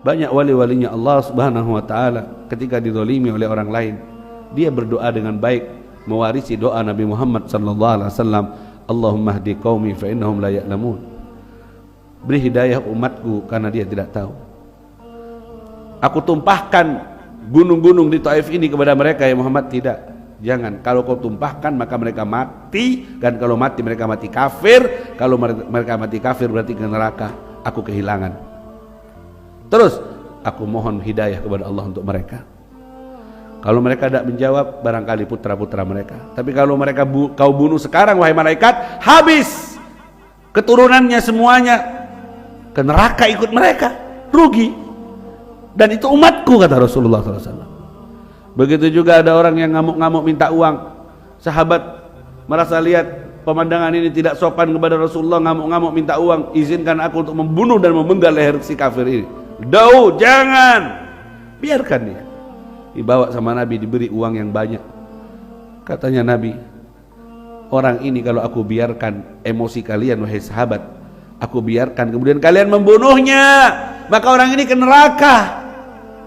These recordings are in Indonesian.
Banyak wali-walinya Allah Subhanahu wa taala ketika dizalimi oleh orang lain, dia berdoa dengan baik, mewarisi doa Nabi Muhammad sallallahu alaihi wasallam, Allahumma hdi qaumi fa innahum la ya'lamun. Beri hidayah umatku karena dia tidak tahu. Aku tumpahkan gunung-gunung di Taif ini kepada mereka ya Muhammad. Tidak, jangan. Kalau kau tumpahkan maka mereka mati, dan kalau mati mereka mati kafir. Kalau mereka mati kafir berarti ke neraka. Aku kehilangan. Terus aku mohon hidayah kepada Allah untuk mereka. Kalau mereka tidak menjawab, barangkali putra-putra mereka. Tapi kalau mereka kau bunuh sekarang wahai malaikat, habis keturunannya semuanya ke neraka ikut mereka, rugi. Dan itu umatku, kata Rasulullah SAW. Begitu juga ada orang yang ngamuk-ngamuk minta uang. Sahabat merasa lihat pemandangan ini tidak sopan kepada Rasulullah, ngamuk-ngamuk minta uang, izinkan aku untuk membunuh dan memenggal leher si kafir ini. Daud, jangan, biarkan dia. Dibawa sama Nabi, diberi uang yang banyak. Katanya Nabi, orang ini kalau aku biarkan emosi kalian wahai sahabat, aku biarkan kemudian kalian membunuhnya, maka orang ini ke neraka.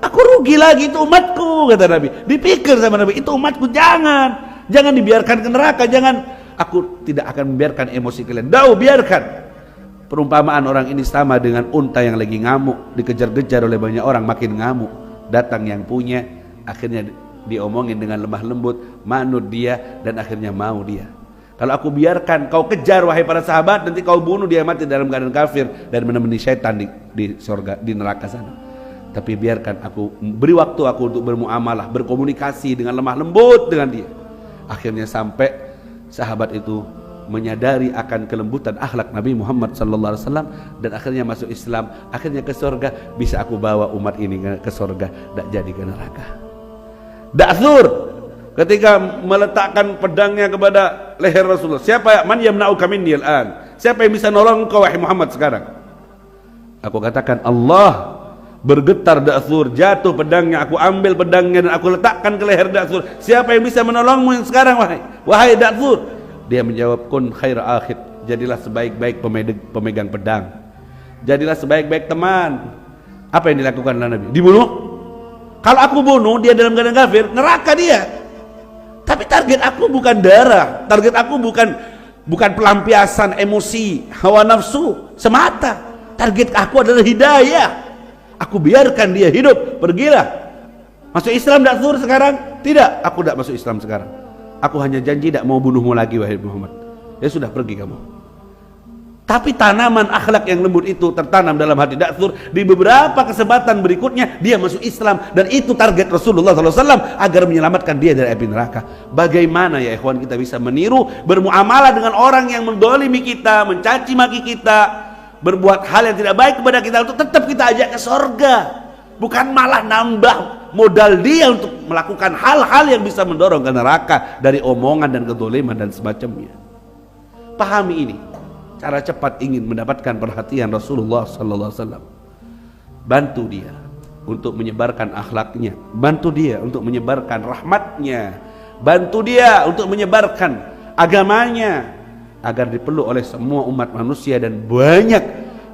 Aku rugi lagi, itu umatku, kata Nabi. Dipikir sama Nabi, itu umatku, jangan dibiarkan ke neraka, jangan. Aku tidak akan membiarkan emosi kalian. Daud, biarkan. Perumpamaan orang ini sama dengan unta yang lagi ngamuk, dikejar-kejar oleh banyak orang, makin ngamuk. Datang yang punya, akhirnya diomongin dengan lemah lembut, manut dia, dan akhirnya mau dia. Kalau aku biarkan kau kejar wahai para sahabat, nanti kau bunuh dia mati dalam keadaan kafir dan menemani syaitan di surga, di neraka sana. Tapi biarkan aku, beri waktu aku untuk bermuamalah, berkomunikasi dengan lemah lembut dengan dia. Akhirnya sampai sahabat itu menyadari akan kelembutan akhlak Nabi Muhammad SAW dan akhirnya masuk Islam, akhirnya ke surga. Bisa aku bawa umat ini ke surga, tidak jadi ke neraka. Da'thur ketika meletakkan pedangnya kepada leher Rasulullah, siapa man yamna'uka minni al-an, siapa yang bisa nolong engkau wahai Muhammad sekarang? Aku katakan Allah. Bergetar Da'thur, jatuh pedangnya, aku ambil pedangnya dan aku letakkan ke leher Da'thur. Siapa yang bisa menolongmu yang sekarang wahai Da'thur? Dia menjawab, kun khair akhid, jadilah sebaik-baik pemegang pedang, jadilah sebaik-baik teman. Apa yang dilakukan oleh Nabi? Dibunuh. Kalau aku bunuh dia dalam keadaan kafir, neraka dia. Tapi target aku bukan darah, target aku bukan pelampiasan emosi hawa nafsu semata. Target aku adalah hidayah. Aku biarkan dia hidup, pergilah. Masuk Islam Da'thur sekarang? Tidak, aku tidak masuk Islam sekarang. Aku hanya janji tidak mau bunuhmu lagi wahai Muhammad. Ya sudah, pergi kamu. Tapi tanaman akhlak yang lembut itu tertanam dalam hati Da'thur. Di beberapa kesempatan berikutnya dia masuk Islam, dan itu target Rasulullah SAW agar menyelamatkan dia dari api neraka. Bagaimana ya ikhwan kita bisa meniru bermuamalah dengan orang yang mendolimi kita, mencaci maki kita, berbuat hal yang tidak baik kepada kita, untuk tetap kita ajak ke sorga, bukan malah nambah modal dia untuk melakukan hal-hal yang bisa mendorong ke neraka dari omongan dan kedoliman dan semacamnya. Pahami ini, cara cepat ingin mendapatkan perhatian Rasulullah SAW. Bantu dia untuk menyebarkan akhlaknya, bantu dia untuk menyebarkan rahmatnya, bantu dia untuk menyebarkan agamanya, agar dipeluk oleh semua umat manusia, dan banyak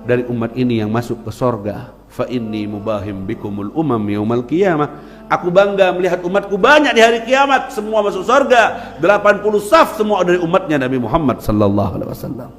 dari umat ini yang masuk ke sorga. Fa inni mubahim bikumul umam yaumal qiyamah. Aku bangga melihat umatku banyak di hari kiamat, semua masuk sorga. 80 saf semua dari umatnya Nabi Muhammad sallallahu alaihi wasallam.